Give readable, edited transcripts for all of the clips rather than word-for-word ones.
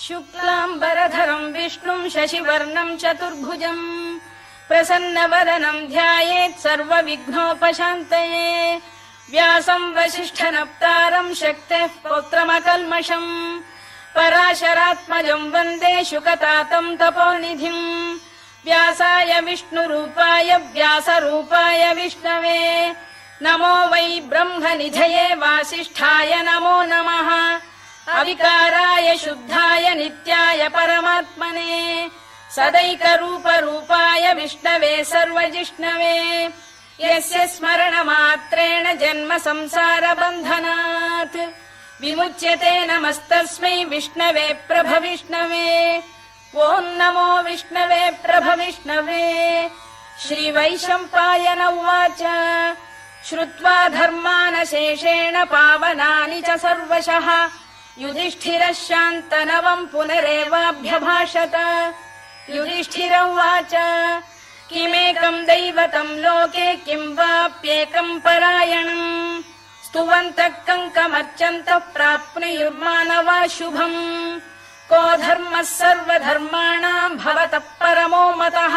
शुक्लाम्बरधरं विष्णुं शशिवर्णं चतुर्भुजं प्रसन्नवदनं ध्यायेत् सर्वविघ्नोपशान्तये व्यासं वसिष्ठनप्तारं शक्तेः पौत्रमकल्मषम् पराशरात्मजं वन्दे शुकतातं तपोनिधिम् व्यासाय विष्णुरूपाय व्यासरूपाय विष्णवे नमो वै ब्रह्मनिधये वासिष्ठाय नमो नमः अविकाराय शुद्धाय नित्याय परमात्मने सदैकरूपरूपाय विष्णवे सर्वजिष्णवे यस्य स्मरणमात्रेण जन्म संसारबन्धनात् विमुच्यते नमस्तस्मै विष्णवे प्रभविष्णवे ॐ नमो विष्णवे प्रभविष्णवे। श्रीवैशम्पायन उवाच श्रुत्वा धर्मानशेषेण पावनानि च सर्वशः युधिष्ठिरः शान्तनवम् पुनरेवाभ्यभाषत। युधिष्ठिर उवाच किमेकम् दैवतम् लोके किं वाप्येकम् परायणम् स्तुवन्तः कङ्कमर्चन्तः प्राप्नुयुर्मानवा शुभम् को धर्मः सर्वधर्माणाम् भवतः परमो मतः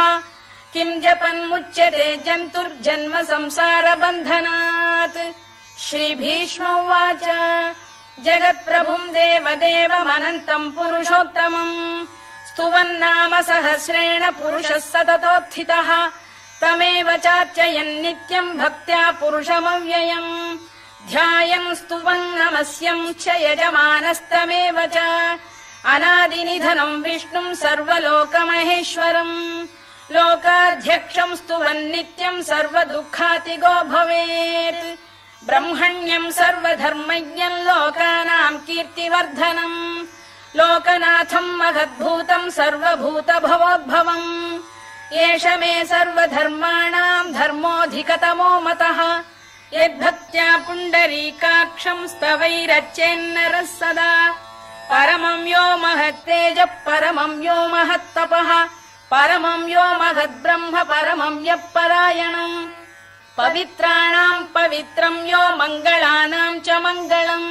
किं जपन्मुच्यते जन्तुर्जन्म संसारबन्धनात्। श्रीभीष्म उवाच जगत्प्रभुम् देवदेवमनन्तम् पुरुषोत्तमम् स्तुवन्नाम सहस्रेण पुरुषः सततोत्थितः तमेव चार्चयन् नित्यम् भक्त्या पुरुषमव्ययम् ध्यायन् स्तुवन् नमस्यम् च यजमानस्तमेव च अनादिनिधनम् विष्णुम् सर्वलोकमहेश्वरम् लोकाध्यक्षम् स्तुवन् नित्यम् सर्वदुःखातिगो भवेत् ब्रह्मण्यम् सर्वधर्मज्ञम् लोकानाम् कीर्तिवर्धनम् लोकनाथम् महद्भूतम् सर्वभूतभवोद्भवम् एष मे सर्वधर्माणाम् धर्मोऽधिकतमो मतः यद्भक्त्या पुण्डरीकाक्षम् स्तवैरच्चेन्नरः सदा परमम् यो महत्तेजः परमम् यो महत्तपः परमम् यो महद्ब्रह्म परमम् यः परायणम् पवित्राणाम् पवित्रम् यो मङ्गलानाम् च मङ्गलम्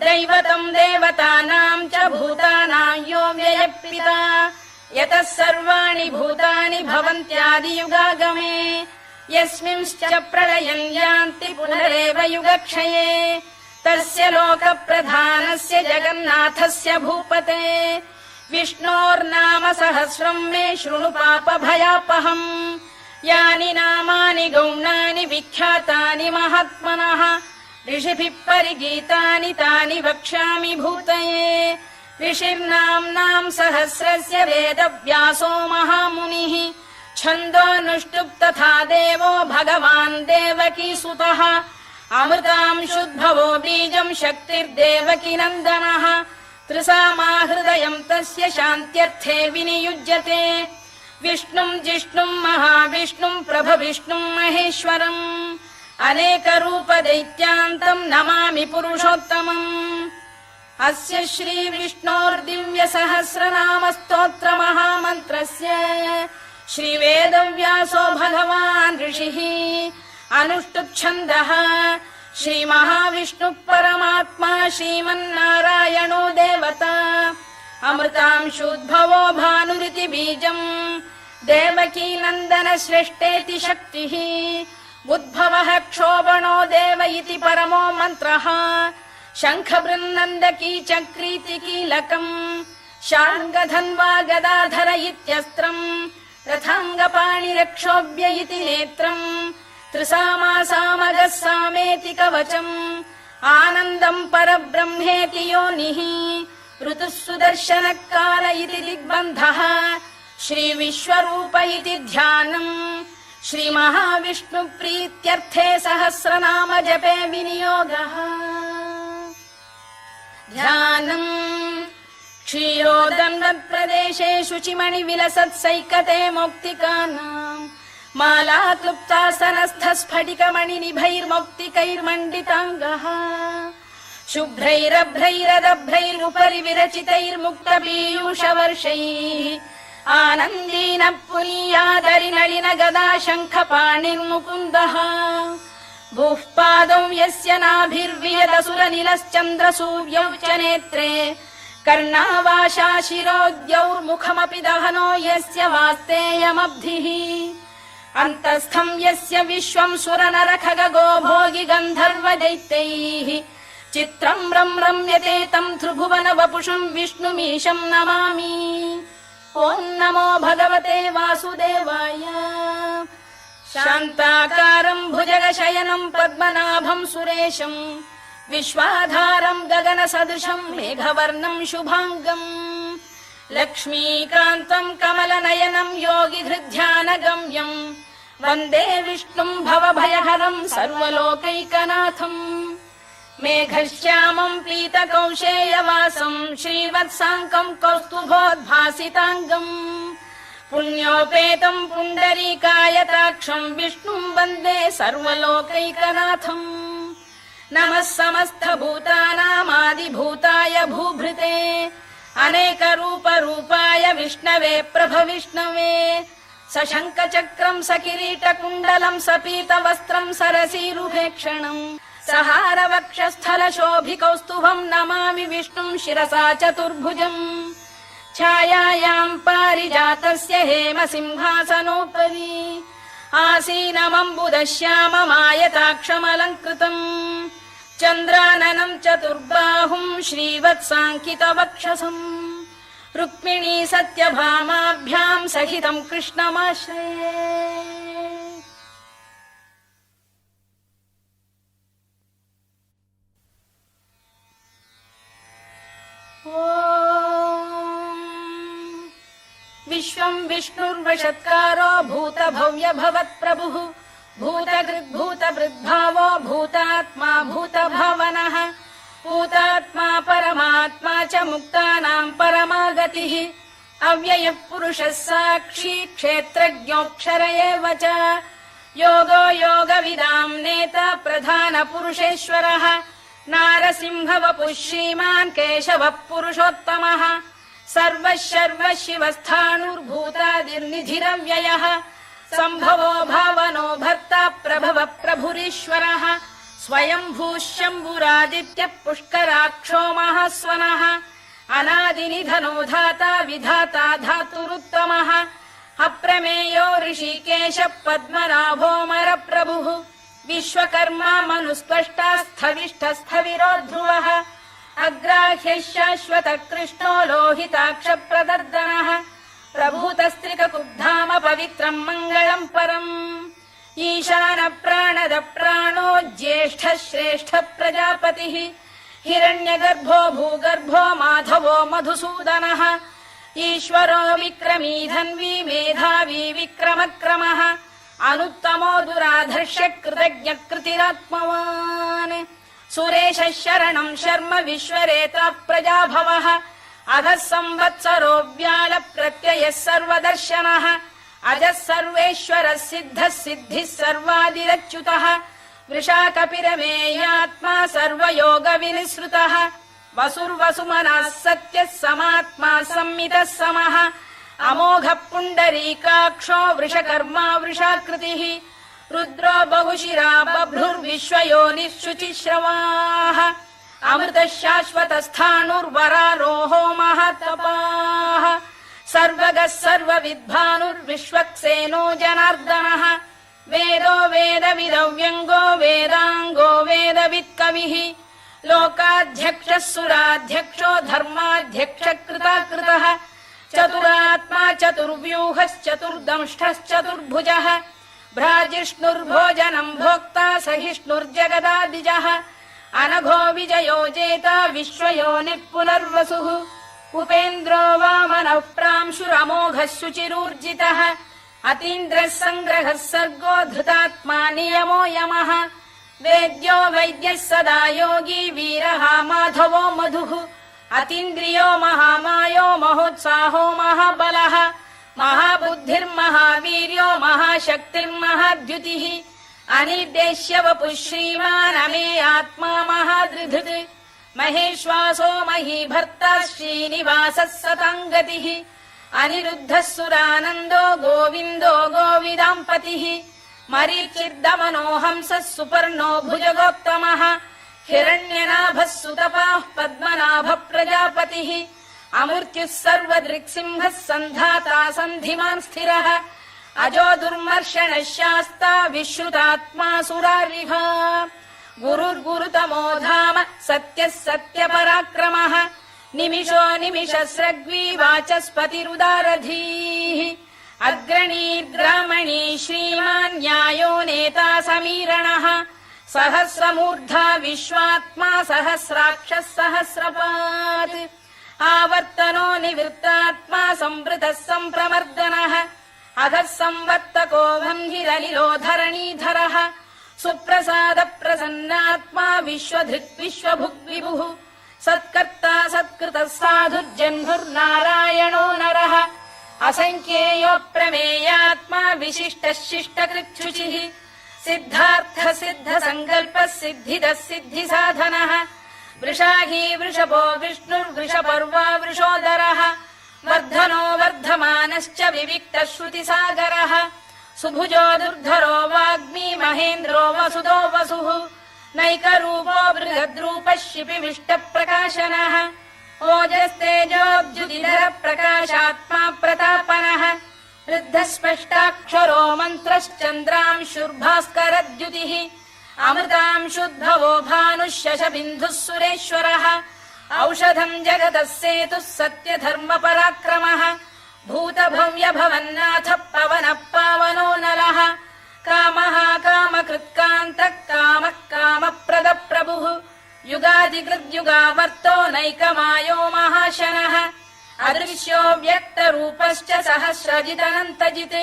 दैवतम् देवतानाम् च भूतानाम् यो व्ययः यतः सर्वाणि भूतानि भवन्त्यादियुगागमे यस्मिंश्च प्रलयम् यान्ति पुनरेव युगक्षये तस्य लोकप्रधानस्य जगन्नाथस्य भूपते विष्णोर्नाम सहस्रम् मे शृणु पापभयापहम् यानि नामानि गौणानि विख्यातानि महात्मनः ऋषिभिः परिगीतानि तानि वक्ष्यामि भूतये ऋषिर्नाम्नाम् सहस्रस्य वेदव्यासो महामुनिः छन्दोऽनुष्टुप् तथा देवो भगवान् देवकीसुतः अमृतांशुद्भवो बीजम् शक्तिर्देवकी नन्दनः त्रिसामाहृदयम् तस्य शान्त्यर्थे विनियुज्यते विष्णुम् जिष्णुम् महाविष्णुम् प्रभविष्णुम् महेश्वरम् अनेकरूपदैत्यान्तम् नमामि पुरुषोत्तमम् अस्य श्रीविष्णोर्दिव्यसहस्रनामस्तोत्रमहामन्त्रस्य श्रीवेदव्यासो भगवान् ऋषिः अनुष्टुप्छन्दः श्रीमहाविष्णुः परमात्मा श्रीमन्नारायणो देवता अमृतांशुद्भवो भानुरिति बीजम् देवकी नन्दन श्रेष्ठेति शक्तिः उद्भवः क्षोभणो देव इति परमो मन्त्रः शङ्खबृन्नन्दकी चक्रीति कीलकम् शार्ङ्गधन्वा गदाधर इत्यस्त्रम् रथाङ्गपाणिरक्षोभ्य इति नेत्रम् त्रिसामासामगः सामेति कवचम् आनन्दम् परब्रह्मेति योनिः ऋतुः सुदर्शनकाल इति दिग्बन्धः श्रीविश्वरूप इति ध्यानम् श्रीमहाविष्णुप्रीत्यर्थे सहस्रनाम जपे विनियोगः ध्यानम् क्षीरोदन्वत्प्रदेशे शुचिमणिविलसत्सैकते मौक्तिकानाम् माला क्लुप्तासनस्थ स्फटिकमणिनिभैर्मौक्तिकैर्मण्डिताङ्गः शुभ्रैरभ्रैरदभ्रैरुपरि विरचितैर्मुक्तपीयूषवर्षैः आनन्दीन पुनीयादरिनलिन गदा शङ्खपाणिर्मुकुन्दः भूः पादौ यस्य नाभिर्वियदसुरनिलश्चन्द्रसूर्यौ च नेत्रे कर्णावाशा शिरोद्यौर्मुखमपि दहनो यस्य वास्तेयमब्धिः अन्तस्थम् यस्य विश्वम् सुरनरखगो भोगि गन्धर्व दैत्यैः चित्रम् रम्यते तम् त्रिभुवन वपुषम् विष्णुमीशम् नमामि ॐ नमो भगवते वासुदेवाय शान्ताकारम् भुजगशयनम् पद्मनाभम् सुरेशम् विश्वाधारम् गगनसदृशम् मेघवर्णम् शुभाङ्गम् लक्ष्मीकान्तम् कमलनयनम् योगिहृद्ध्यानगम्यम् वन्दे विष्णुम् भवभयहरम् सर्वलोकैकनाथम् मेघश्यामम् पीतकौशेयवासम् श्रीवत्साङ्कम् कौस्तुभोद्भासिताङ्गम् पुण्योपेतम् पुण्डरीकायताक्षम् विष्णुम् वन्दे सर्वलोकैकनाथम् नमः समस्तभूतानामादिभूताय भूभृते अनेकरूपरूपाय विष्णवे प्रभविष्णवे सशङ्खचक्रम् सकिरीटकुण्डलम् सपीतवस्त्रम् सरसीरुभेक्षणम् सहारवक्षस्थलशोभिकौस्तुभम् नमामि विष्णुम् शिरसा चतुर्भुजम् छायायाम् पारिजातस्य हेमसिंहासनोपरि आसीनमम्बुदश्याममायताक्षमलङ्कृतम् चन्द्राननम् चतुर्बाहुम् श्रीवत्साङ्कितवक्षसम् रुक्मिणी सत्यभामाभ्याम् सहितम् कृष्णमाश्रये विश्वम् विष्णुर्वषत्कारो भूतभव्य भवत्प्रभुः भूतकृद्भूतभृद्भावो भूतात्मा भूतभावनः भूतात्मा परमात्मा च मुक्तानाम् परमागतिः अव्ययः पुरुषः साक्षी क्षेत्रज्ञोऽक्षर एव च योगो योगविदाम् नेता प्रधानपुरुषेश्वरः नारसिंहवपुः श्रीमान् केशवः पुरुषोत्तमः सर्वः शर्वः शिवस्थाणुर्भूतादिर्निधिरव्ययः सम्भवो भावनो भर्ता प्रभवः प्रभुरीश्वरः स्वयम्भूः शम्भुरादित्यः पुष्कराक्षो महास्वनः अनादिनिधनो धाता विधाता धातुरुत्तमः अप्रमेयो ऋषिकेशः पद्मनाभोऽमरप्रभुः विश्वकर्मा मनुस्त्वष्टा स्थविष्ठस्थविरो ध्रुवः अग्राह्यः शाश्वतः कृष्णो लोहिताक्षप्रदर्दनः प्रभूतस्त्रिककुब्धाम पवित्रम् मङ्गलम् परम् ईशानः प्राणदः प्राणो ज्येष्ठः श्रेष्ठः प्रजापतिः हिरण्यगर्भो भूगर्भो माधवो मधुसूदनः ईश्वरो विक्रमी धन्वी मेधावी विक्रमक्रमः अनुत्तमो दुराधर्ष्य कृतज्ञः कृतिरात्मवान् सुरेशः शरणम् शर्म विश्वरेता प्रजाभवः अधः संवत्सरो व्याल प्रत्ययः सर्वदर्शनः अजः सर्वेश्वरः सिद्धः सिद्धिः सर्वादिरच्युतः वृषाकपिरमेयात्मा सर्वयोगविनिसृतः वसुर्वसुमनः सत्यः समात्मा संमितः समः अमोघः पुण्डरीकाक्षो वृषकर्मा वृषाकृतिः रुद्रो बहुशिरा बभ्रुर्विश्वयोनिः शुचिश्रवाः अमृतः शाश्वतस्थाणुर्वरारोहो महातपाः सर्वगः सर्वविद्भानुर्विश्वक्सेनो जनार्दनः वेदो वेदविदव्यङ्गो वेदाङ्गो वेदवित्कविः लोकाध्यक्षः सुराध्यक्षो धर्माध्यक्षः कृताकृतः चतुरात्मा चतुर्व्यूहश्चतुर्दंष्टश्चतुर्भुजः भ्राजिष्णुर्भोजनम् भोक्ता सहिष्णुर्जगदादिजः अनघो विजयो जेता विश्वयोनिः पुनर्वसुः उपेन्द्रो वामनः प्रांशुरमोघः शुचिरूर्जितः अतीन्द्रः सङ्ग्रहः सर्गो धृतात्मा नियमो यमः वेद्यो वैद्यः सदा योगी वीरः माधवो मधुः अतीन्द्रियो महामायो महोत्साहो महाबलः महाबुद्धिर्महावीर्यो महाशक्तिर्महाद्युतिः अनिर्देश्य वपुः श्रीमान् अमे आत्मा महादृधृत् महेश्वासो महीभर्ता श्रीनिवासः सताङ्गतिः अनिरुद्धः सुरानन्दो गोविन्दो गोविदाम्पतिः मरीचिर्दमनो हंसः सुपर्णो भुजगोत्तमः हिरण्यनाभः सुतपाः पद्मनाभः प्रजापतिः अमृत्युः सर्वदृक्सिंहः सन्धाता सन्धिमान् स्थिरः अजो दुर्मर्षणः शास्ता विश्रुतात्मा सुरारिभा गुरुर्गुरुतमो धाम सत्यः सत्यपराक्रमः निमिषो निमिषस्रग्वी वाचस्पतिरुदारधीः अग्रणीर्ग्रामणी श्रीमान् न्यायो नेता समीरणः सहस्रमूर्धा विश्वात्मा सहस्राक्षः सहस्रपात् आवर्तनो निवृत्तात्मा संवृतः सम्प्रमर्दनः अधः संवर्तको भङ्गिरलिलो धरणीधरः सुप्रसाद प्रसन्नात्मा विश्वधृक् विश्वभुग्विभुः सत्कर्ता सत्कृतः साधुर्जह्नुर्नारायणो नरः असङ्ख्येयो प्रमेयात्मा विशिष्टः शिष्टकृच्छुचिः सिद्धार्थ सिद्ध संकल्पः सिद्धिदः सिद्धिसाधनः वृषाही वृषभो विष्णुर्वृषपर्वा वृषोदरः वर्धनो वर्धमानश्च विविक्तः श्रुतिसागरः सुभुजो दुर्धरो वाग्मी महेन्द्रो वसुदो वसुः नैकरूपो बृहद्रूपः शिपिविष्टप्रकाशनः ओजस्तेजोद्युतिधरः प्रकाशात्मा प्रतापनः वृद्धस्पष्टाक्षरो मन्त्रश्चन्द्रांशुर्भास्करद्युतिः अमृतांशुद्भवो भानुः शशबिन्दुः सुरेश्वरः औषधम् जगतः सेतुः सत्यधर्मपराक्रमः भूतभव्यभवन्नाथः पवनः पावनो नलः कामः कामकृत्कान्तः कामः कामप्रदप्रभुः युगादिकृद्युगावर्तो नैकमायो महाशनः अदृश्यो व्यक्तरूपश्च सहस्रजिदनन्तजित्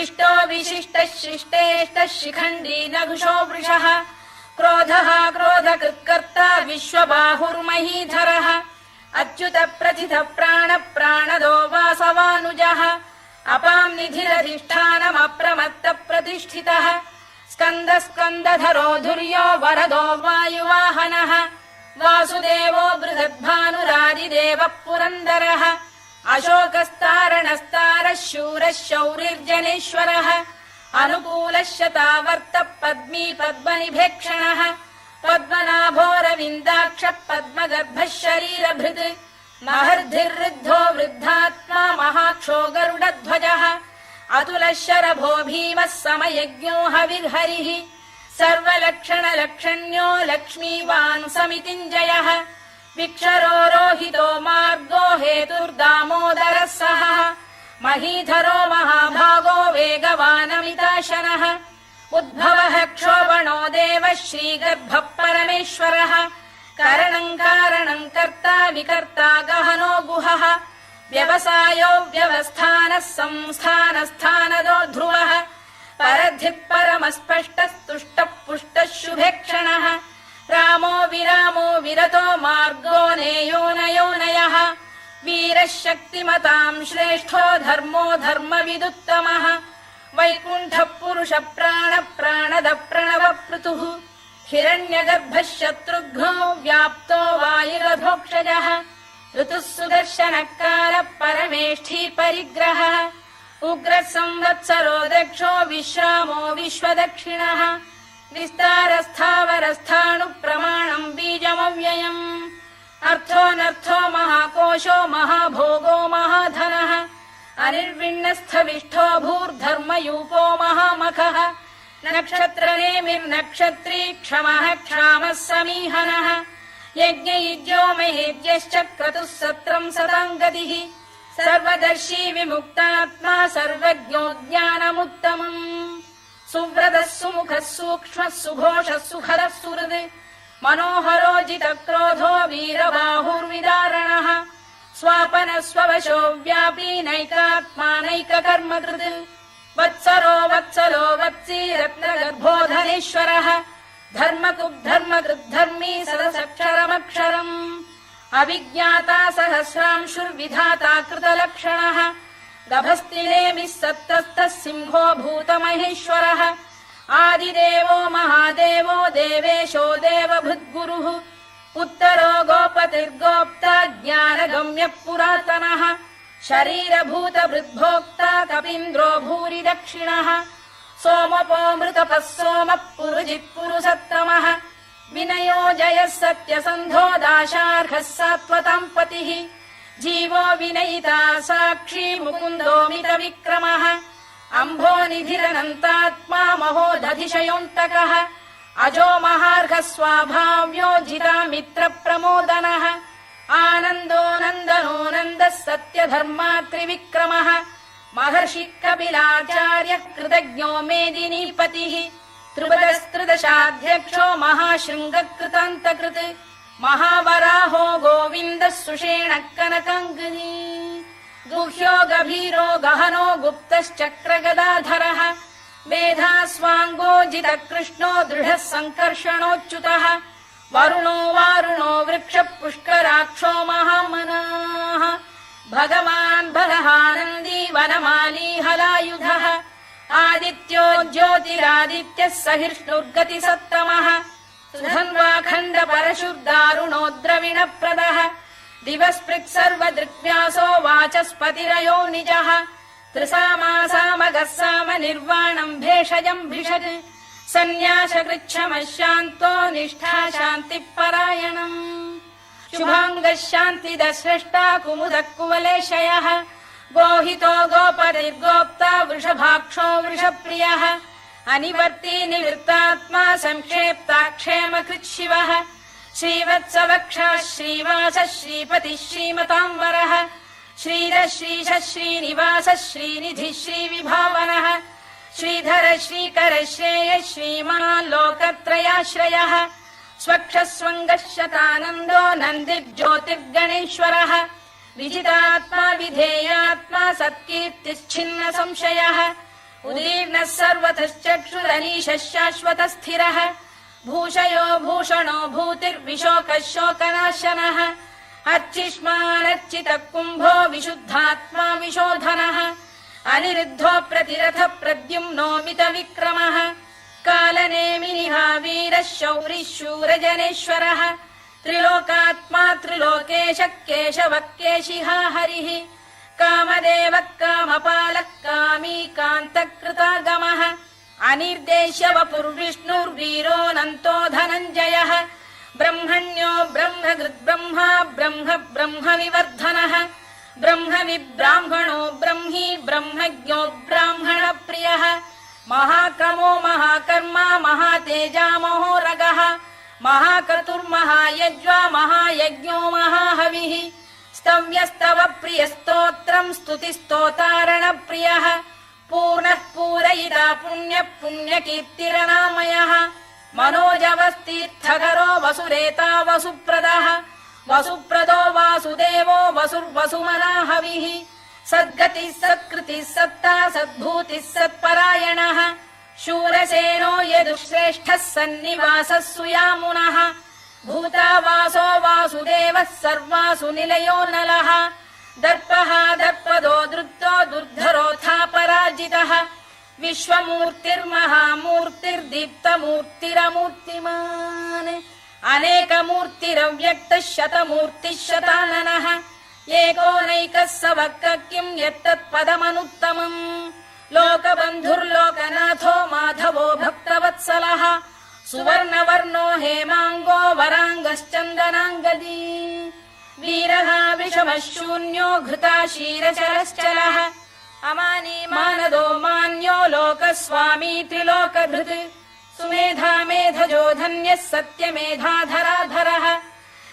इष्टो विशिष्टः शिष्टेष्टः शिखण्डी नघुषो वृषः क्रोधः क्रोधकृत्कर्ता विश्वबाहुर्महीधरः अच्युत प्रथित प्राण प्राणदो वासवानुजः अपां निधिरधिष्ठानमप्रमत्त प्रतिष्ठितः स्कन्द स्कन्दधरो धुर्यो वरदो वायुवाहनः वासुदेवो बृहद्भानुरादिदेवः पुरन्दरः अशोकस्तारणस्तारः शूरः शौरिर्जनेश्वरः अनुकूलः शतावर्तः पद्मी पद्मनिभेक्षणः पद्मनाभोरविन्दाक्षः पद्मगर्भः शरीरभृत् महर्धिर्वृद्धो वृद्धात्मा महाक्षो गरुडध्वजः अतुलः शरभो भीमः समयज्ञो हविर्हरिः सर्वलक्षणलक्षण्यो लक्ष्मीवान् समितिञ्जयः विक्षरो रोहितो मार्गो हेतुर्दामोदरः सः महीधरो महाभागो वेगवानमिताशनः उद्भवः क्षोभणो देवः श्रीगर्भः परमेश्वरः करणम् कारणम् कर्ता विकर्ता गहनो गुहः व्यवसायो व्यवस्थानः संस्थानस्थानदो ध्रुवः परधिः परमस्पष्टस्तुष्टः पुष्टः शुभेक्षणः रामो विरामो विरतो मार्गो नेयोनयोनयः वीरः शक्तिमताम् श्रेष्ठो धर्मो धर्मविदुत्तमः वैकुण्ठः पुरुष प्राण प्राणद प्रणवपृतुः हिरण्यगर्भः शत्रुघ्नो व्याप्तो वायुरधोक्षजः ऋतुः सुदर्शनः कालः परमेष्ठी परिग्रहः उग्रः संवत्सरो दक्षो विश्रामो विश्वदक्षिणः विस्तारस्थावरस्थाणुः प्रमाणम् बीजमव्ययम् अर्थोऽनर्थो महाकोशो महाभोगो महाधनः अनिर्विण्णस्थविष्ठो भूर्धर्मयूपो महामखः नक्षत्रनेमिर्नक्षत्री क्षमः क्षामः समीहनः यज्ञयुज्यो महेद्यश्च क्रतुः सत्रम् सताम् गतिः सर्वदर्शी विमुक्तात्मा सर्वज्ञो ज्ञानमुत्तमम् सुव्रतः सुमुखः सूक्ष्मः सुघोषः सुखदः सुहृद् मनोहरो जितक्रोधो वीरबाहुर्विदारणः स्वापनः स्ववशो व्यापी नैकात्मा नैककर्मकृत् वत्सरो वत्सलो वत्सी रत्नगर्भोधनेश्वरः धर्मकृद्धर्मकृद्धर्मी सदसक्षरमक्षरम् अभिज्ञाता सहस्रांशुर्विधाता कृतलक्षणः गभस्तिनेमिः सत्तस्तः सिंहो भूतमहेश्वरः आदिदेवो महादेवो देवेशो देवभृद्गुरुः उत्तरो गोपतिर्गोप्ता ज्ञानगम्यः पुरातनः शरीरभूतभृद्भोक्ता कपीन्द्रो भूरि दक्षिणः सोमपो मृतपः सोमः पुरुजित् पुरुसत्तमः विनयो जयः सत्यसन्धो दाशार्हः सात्वतां पतिः जीवो विनयिता साक्षी मुकुन्दोमित विक्रमः अम्भो निधिरनन्तात्मा महोदधिशयोऽन्तकः अजो महार्घः स्वाभाव्यो जिता मित्र प्रमोदनः आनन्दो नन्दनो नन्दः सत्यधर्मा त्रिविक्रमः महर्षि कपिलाचार्यः कृतज्ञो मेदिनीपतिः त्रिपदस्त्रिदशाध्यक्षो महाशृङ्गकृतान्तकृत् महावराहो गोविन्दः सुषेणः कनकाङ्गनी गुह्यो गभीरो गहनो गुप्तश्चक्रगदाधरः मेधास्वाङ्गो जितकृष्णो दृढः सङ्कर्षणोच्युतः वरुणो वारुणो वृक्षः पुष्कराक्षो महामनाः भगवान् बलहानन्दी वनमाली हलायुधः आदित्यो ज्योतिरादित्यः सहिष्णुर्गतिसत्तमः सुधन्वाखण्ड परशुर्दारुणो द्रविणप्रदः दिवस्पृक् सर्वदृग्व्यासो वाचस्पतिरयो निजः त्रिसामासामगः साम निर्वाणम् भेषजम् भिषज सन्न्यासकृच्छमः शान्तो निष्ठा शान्तिपरायणम् शुभाङ्गः शान्तिदः स्रष्टा कुमुदः कुवलेशयः गोहितो गोपतिर्गोप्ता वृषभाक्षो वृषप्रियः अनिवर्ती निवृत्तात्मा संक्षेप्ताक्षेमकृत् शिवः श्रीवत्सवक्षः श्रीवासः श्रीपतिः श्रीमताम्बरः श्रीरः श्रीशः श्रीनिवासः श्रीनिधिः श्रीविभावनः श्रीधर श्रीकर श्रेयः श्रीमान् लोकत्रयाश्रयः स्वक्षः स्वङ्गः शतानन्दो नन्दिर्ज्योतिर्गणेश्वरः विजितात्मा विधेयात्मा सत्कीर्तिश्छिन्न संशयः उदीर्णः सर्वतश्चक्षुरनीशः शाश्वतः स्थिरः भूषयो भूषणो भूतिर्विशोकः शोकनाशनः अर्चिष्मानर्चितः कुम्भो विशुद्धात्मा विशोधनः अनिरुद्धो प्रतिरथ प्रद्युम्नोमित विक्रमः कालनेमिनिः वीरः शौरिः शूरजनेश्वरः त्रिलोकात्मा त्रिलोकेशः केशवः केशिहा हरिः कामदेवः कामपालः कामी कान्तकृतागमः अनिर्देश्य वपुर्विष्णुर्वीरोऽनन्तो धनञ्जयः ब्रह्मण्यो ब्रह्मकृद्ब्रह्मा ब्रह्म ब्रह्म विवर्धनः ब्रह्म विब्राह्मणो ब्रह्मी ब्रह्मज्ञो ब्राह्मणप्रियः महाक्रमो महाकर्मा महातेजा महोरगः महाक्रतुर्महायज्वा महायज्ञो महाहविः स्तव्यस्तव प्रियस्तोत्रम् स्तुतिस्तोतारणप्रियः पूर्णः पूरयिता पुण्यः पुण्यकीर्तिरनामयः मनोजवस्तीर्थकरो वसुरेता वसुप्रदः वसुप्रदो वासुदेवो वसुर्वसुमनाहविः सद्गतिः सत्कृतिः सत्ता सद्भूतिः सत्परायणः शूरसेनो यदुश्रेष्ठः सन्निवासः सुयामुनः भूतावासो वासुदेवः सर्वासु निलयो नलः दर्पः दर्पदो दृप्तो दुर्धरोऽथापराजितः विश्वमूर्तिर्महामूर्तिर्दीप्तमूर्तिरमूर्तिमान् अनेकमूर्तिरव्यक्तः शतमूर्तिः शताननः एकोनैकः स वक्तः किम् यत्तत्पदमनुत्तमम् लोकबन्धुर्लोकनाथो माधवो भक्तवत्सलः सुवर्णवर्णो हेमाङ्गो वराङ्गश्चन्दनाङ्गदी वीरः विषमः शून्यो घृता क्षीरचरश्चलः अमानी मानदो मान्यो लोकस्वामी त्रिलोकधृत् सुमेधा मेधजो धन्यः सत्यमेधाधराधरः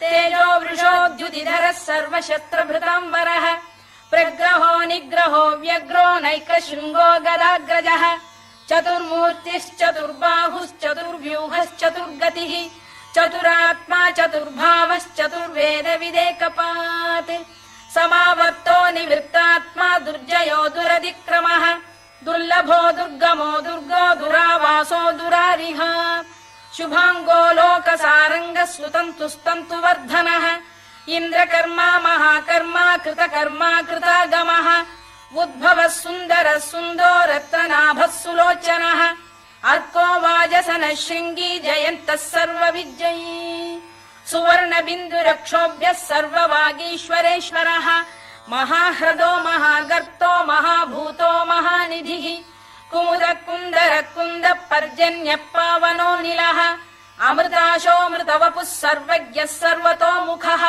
तेजो वृषोद्युतिधरः सर्वशस्त्रभृताम्बरः प्रग्रहो निग्रहो व्यग्रो नैकशृङ्गो गदाग्रजः चतुर्मूर्तिश्चतुर्बाहुश्चतुर्व्यूहश्चतुर्गतिः चतुरात्मा चतुर्भावश्चतुर्वेदविदेकपात् समावर्तो निवृत्तात्मा दुर्जयो दुरतिक्रमः दुर्लभो दुर्गमो दुर्गो दुरावासो दुरारिः शुभाङ्गो लोकसारङ्गः सुतन्तुस्तन्तुवर्धनः इन्द्रकर्मा महाकर्मा कृतकर्मा कृतागमः उद्भवः सुन्दरः सुन्दो रत्ननाभः सुलोचनः अर्को वाजसनः शृङ्गी जयन्तः सर्वविजयी सुवर्णबिन्दुरक्षोभ्यः सर्ववागीश्वरेश्वरः महाह्रदो महागर्तो महाभूतो महानिधिः कुमुद कुन्दर कुन्द पर्जन्यः पावनो निलः अमृताशोऽमृतवपुः सर्वज्ञः सर्वतोमुखः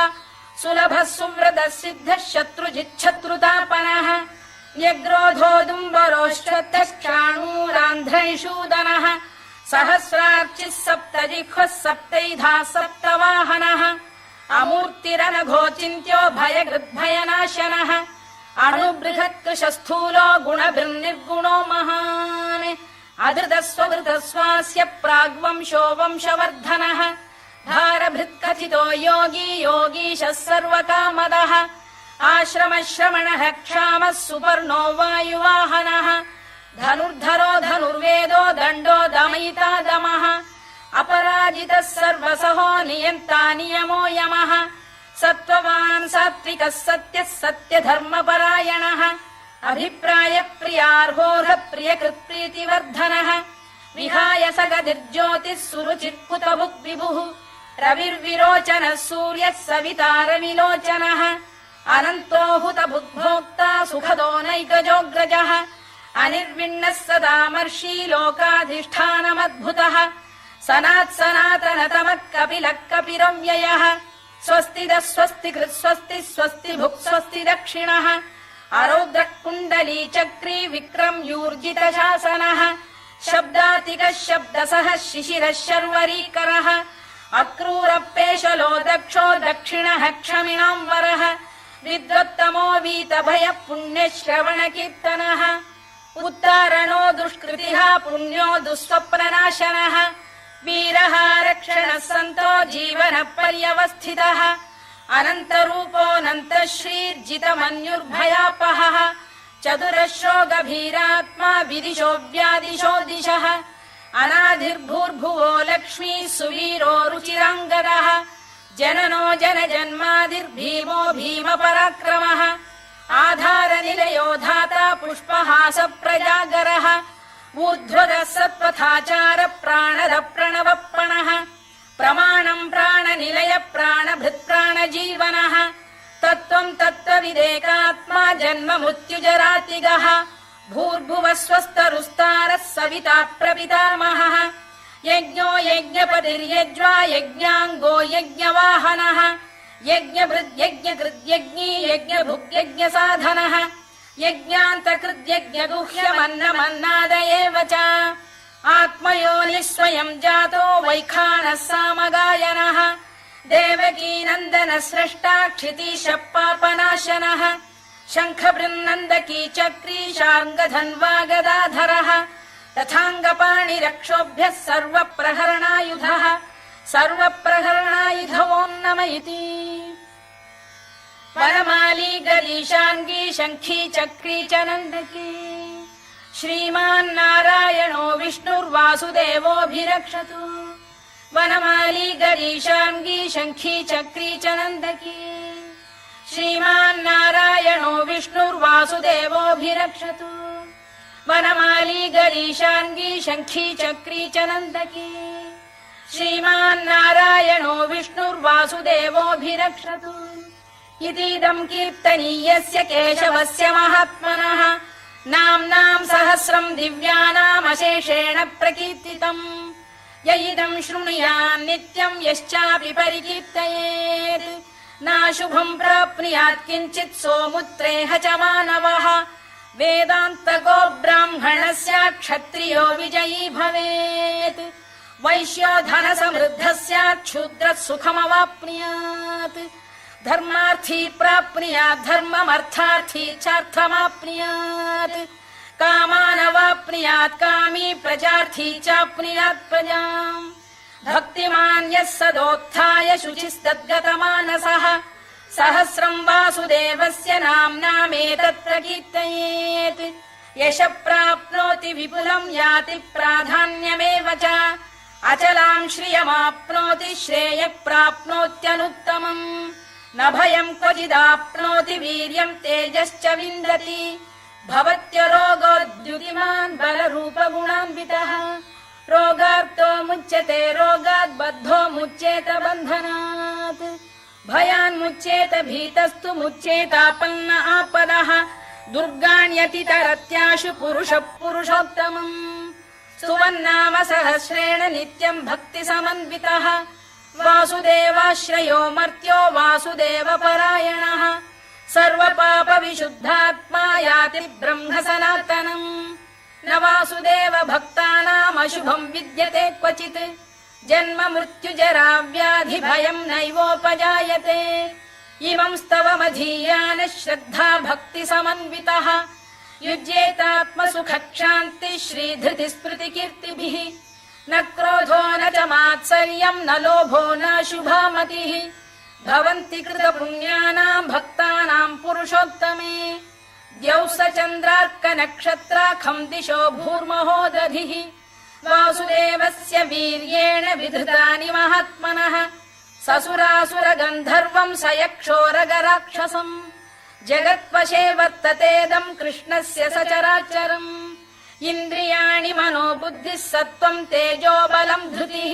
सुलभः सुव्रतः सिद्धः शत्रुजिच्छत्रुतापनः न्यग्रोधोदुम्बरोश्चतश्चाणूरान्ध्रैषूदनः सहस्रार्चिः सप्तजिह्वः सप्तैधा सप्तवाहनः अमूर्तिरनघोचिन्त्यो भयकृद्भयनाशनः अणुबृहत्कृशस्थूलो गुणभिर्निर्गुणो महान् अधृतस्वधृतस्वास्य प्राग्वंशो वंशवर्धनः भारभृत्कथितो योगी योगीशः सर्वकामदः आश्रमश्रमणः क्षामः सुपर्णो वायुवाहनः धनुर्धरो धनुर्वेदो दण्डो दमयिता दमः अपराजितः सर्वसहो नियन्ता नियमो यमः सत्त्ववान् सात्विकः सत्यः सत्यधर्मपरायणः अभिप्रायप्रियार्होः प्रियकृत्प्रीतिवर्धनः विहाय सगतिर्ज्योतिः सुरुचिर्कुतभुक् विभुः रविर्विरोचनः सूर्यः सवितारविलोचनः अनन्तो हुतभुग्भोक्ता सुखदो नैकजोऽग्रजः अनिर्विण्णः सदामर्षी लोकाधिष्ठानमद्भुतः सनात्सनातनतमः कपिलः कपिरव्ययः स्वस्तिदः स्वस्तिकृत् स्वस्ति स्वस्तिभुक् स्वस्ति दक्षिणः आरौद्रः कुण्डली चक्री विक्रम्यूर्जितशासनः शब्दातिकः शब्दसः शिशिरः शर्वरीकरः अक्रूरपेशलो दक्षो दक्षिणः क्षमिणाम्बरः विद्वत्तमो वीतभयः पुण्यश्रवणकीर्तनः उत्तारणो दुष्कृतिः पुण्यो दुःस्वप्ननाशनः वीरः रक्षणः सन्तो जीवनः पर्यवस्थितः अनन्तरूपोऽनन्तश्रीर्जितमन्युर्भयापहः चतुरश्रो गभीरात्मा विदिशो व्यादिशो दिशः अनाधिर्भूर्भुवो लक्ष्मी सुवीरो रुचिराङ्गदः जननो जनजन्मादिर्भीमो भीमपराक्रमः आधारनिलयो धाता पुष्पहास प्रजागरः ऊर्ध्वदः सत्पथाचार प्राणद प्रणवप्रणः प्रमाणम् प्राणनिलय प्राणभृत्प्राणजीवनः तत्त्वम् तत्त्वविदेकात्मा जन्म मृत्युजरातिगः भूर्भुवः स्वस्तरुस्तारः सविता प्रपितामहः यज्ञो यज्ञपतिर्यज्वा यज्ञाङ्गो यज्ञवाहनः यज्ञभृद्यज्ञकृद्यज्ञी यज्ञभुग्यज्ञसाधनः यज्ञान्तकृद्यज्ञगुह्यमन्नमन्नाद एव च आत्मयोनिः स्वयम् जातो वैखानः सामगायनः देवकीनन्दनः स्रष्टा क्षितीशः पापनाशनः शङ्खबृन्नन्दकी चक्री शार्ङ्गधन्वा गदाधरः तथाङ्गपाणिरक्षोभ्यः सर्वप्रहरणायुधः सर्वप्रहरणायुधवो नम इति वनमाली गरीशाङ्गी शङ्खी चक्री च नन्दकी श्रीमान्नारायणो विष्णुर्वासुदेवोऽभिरक्षतु वनमाली गरीशाङ्गी शङ्खी चक्री च नन्दकी श्रीमान्नारायणो विष्णुर्वासुदेवोऽभिरक्षतु वनमाली गरीशाङ्गी शङ्खी चक्री च नन्दकी श्रीमान्नारायणो विष्णुर्वासुदेवोऽभिरक्षतु इतीदम् कीर्तनीयस्य केशवस्य महात्मनः नाम्नाम् सहस्रम् दिव्यानामशेषेण प्रकीर्तितम् य इदम् शृणुयान् नित्यम् यश्चापि परिकीर्तयेत् नाशुभम् प्राप्नुयात् किञ्चित् सोमुत्रेह च मानवः वेदान्तको ब्राह्मणः स्यात् क्षत्रियो विजयी भवेत् वैश्यो धनसमृद्धः स्यात् शूद्रः सुखमवाप्नुयात् धर्मार्थी प्राप्नुयात् धर्ममर्थार्थी चार्थमाप्नुयात् कामानवाप्नुयात् कामी प्रजार्थी चाप्नुयात् प्रजाम् भक्तिमान् यः सदोत्थाय शुचिस्तद्गतमानसः सहस्रम् वासुदेवस्य नाम्नामेतत् प्रकीर्तयेत् यशः प्राप्नोति विपुलम् याति प्राधान्यमेव च अचलाम् श्रियमाप्नोति श्रेयः प्राप्नोत्यनुत्तमम् न भयम् क्वचिदाप्नोति वीर्यम् तेजश्च विन्दति भवत्यरोगोद्युतिमान् बलरूपगुणान्वितः रोगार्तो मुच्यते रोगात् बद्धो मुच्येत बन्धनात् भयान्मुच्येत भीतस्तु मुच्येतापन्न आपदः दुर्गाण्यतितरत्याशु पुरुषः पुरुषोत्तमम् स्तुवन्नाम सहस्रेण नित्यम् भक्ति समन्वितः वासुदेवाश्रयो मर्त्यो वासुदेवपरायणः सर्वपाप विशुद्धात्मा याति ब्रह्म सनातनम् न वासुदेव भक्तानाम् अशुभम् विद्यते क्वचित् जन्म मृत्युजरा व्याधि भयम् नैवोपजायते इमम् स्तवमधीयान श्रद्धा भक्ति समन्वितः युज्येतात्मसुखक्षान्ति श्रीधृति स्मृति कीर्तिभिः न क्रोधो न च मात्सर्यम् न लोभो न शुभा मतिः भवन्ति कृतपुण्यानाम् भक्तानाम् पुरुषोत्तमे द्यौः स चन्द्रार्कनक्षत्राखम् दिशो भूर्महो दधिः वासुदेवस्य वीर्येण विधृतानि महात्मनः ससुरासुरगन्धर्वम् स यक्षोरगराक्षसम् जगत्वशे वर्ततेदम् कृष्णस्य सचराचरम् इन्द्रियाणि मनो बुद्धिः सत्त्वम् तेजो बलम् धृतिः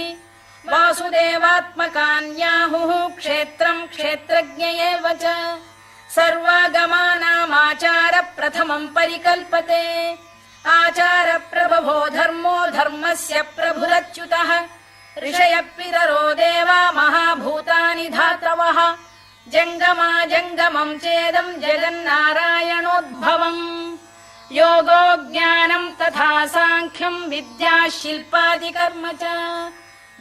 वासुदेवात्मकान्याहुः क्षेत्रम् क्षेत्रज्ञ एव च सर्वागमानामाचार प्रथमम् परिकल्पते आचार प्रभवो धर्मो धर्मस्य प्रभुरच्युतः ऋषयः पितरो देवा महाभूतानि धातवः जङ्गमा जङ्गमम् चेदम् जगन्नारायणोद्भवम् योगो ज्ञानम् तथा साङ्ख्यम् विद्या शिल्पादिकर्म च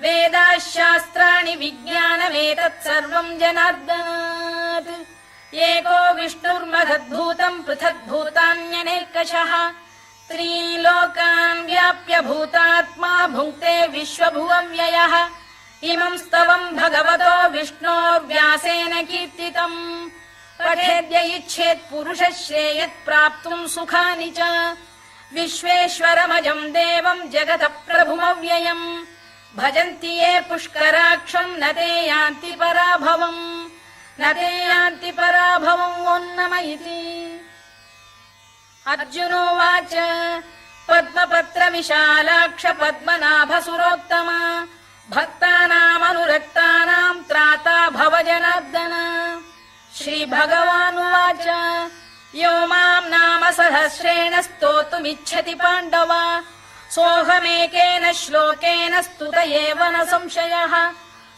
वेदाः शास्त्राणि विज्ञानमेतत् सर्वम् जनार्दनात् एको विष्णुर्महद्भूतम् पृथग्भूतान्यनेकशः त्रीन् लोकान् व्याप्य भूतात्मा भुङ्क्ते विश्वभुवव्ययः इमम् स्तवम् भगवतो विष्णोर्व्यासेन कीर्तितम् पठेद्य इच्छेत् पुरुषः श्रेयत् प्राप्तुम् सुखानि च विश्वेश्वरमजम् देवम् जगतः प्रभुमव्ययम् भजन्ति ये पुष्कराक्षम् न ते यान्ति पराभवम् न ते यान्ति पराभवम् ओन्नम इति अर्जुनोवाच पद्मपत्र विशालाक्ष पद्मनाभसुरोत्तमा भक्तानामनुरक्तानाम् त्राता भव जनार्दन श्रीभगवानुवाच यो माम् नाम सहस्रेण स्तोतुमिच्छति पाण्डव सोऽहमेकेन श्लोकेन स्तुत एव न संशयः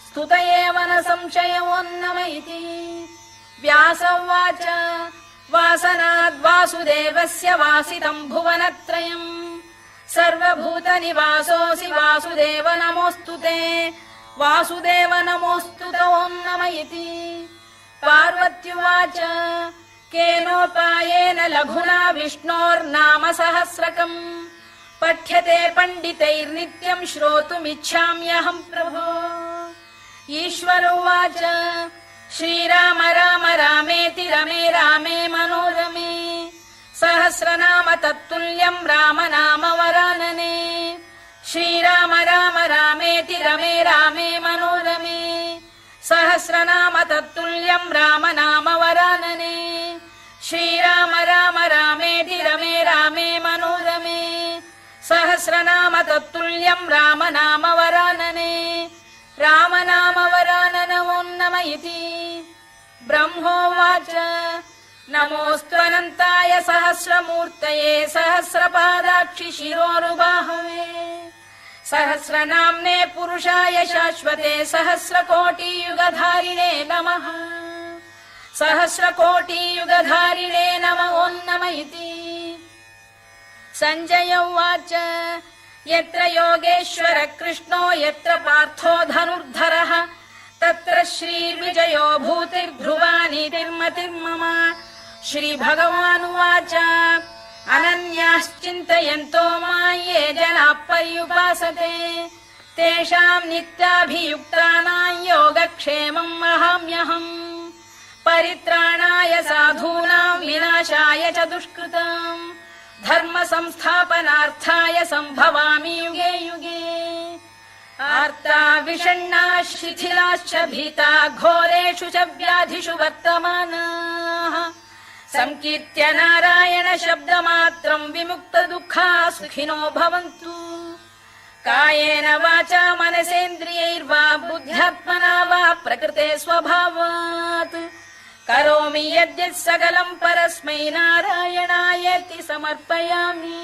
स्तुत एव न संशयोन्नम इति व्यास उवाच वासनाद्वासुदेवस्य वासितम् भुवनत्रयम् सर्वभूतनिवासोऽसि वासुदेव नमोऽस्तु ते वासुदेव नमोऽस्तु ते ओन्नम इति पार्वत्युवाच केनोपायेन लघुना विष्णोर्नाम सहस्रकम् पठ्यते पण्डितैर्नित्यम् श्रोतुमिच्छाम्यहम् प्रभो ईश्वर उवाच श्रीराम राम रामेति रमे रामे मनोरमे सहस्रनाम तत्तुल्यम् राम नाम वरानने श्रीराम राम रामेति रमे रामे मनोरमे सहस्रनाम तत्तुल्यम् राम नाम वरानने श्रीराम राम रामेति रमे रामे मनोरमे सहस्रनाम तत्तुल्यम् राम नाम वरानने राम नाम वरानन ओन्नम इति ब्रह्मोवाच नमोऽस्त्वनन्ताय सहस्रमूर्तये सहस्रपादाक्षि शिरोरुबाहवे सहस्रनाम्ने पुरुषाय शाश्वते सहस्रकोटियुगधारिणे नमः सहस्रकोटियुगधारिणे नम ओन्नम इति सञ्जय उवाच यत्र योगेश्वर कृष्णो यत्र पार्थो धनुर्धरः तत्र श्रीर्विजयो भूतिर्ध्रुवानीतिर्मतिर्मम श्रीभगवानुवाच अनन्याश्चिन्तयन्तो मां ये जनाः पर्युपासते तेषाम् नित्याभियुक्तानां योगक्षेमम् वहाम्यहम् परित्राणाय साधूनां विनाशाय च दुष्कृताम् धर्म संस्थापनार्थाय सम्भवामि युगे युगे आर्ता विषण्णाः शिथिलाश्च भीता घोरेषु च व्याधिषु वर्तमानाः संकीर्त्य नारायण शब्दमात्रम् विमुक्त दुःखाः सुखिनो भवन्तु कायेन वाचा मनसेन्द्रियैर्वा बुद्ध्यात्मना वा प्रकृते स्वभावात् करोमि यद्यत् सकलम् परस्मै नारायणायेति समर्पयामि।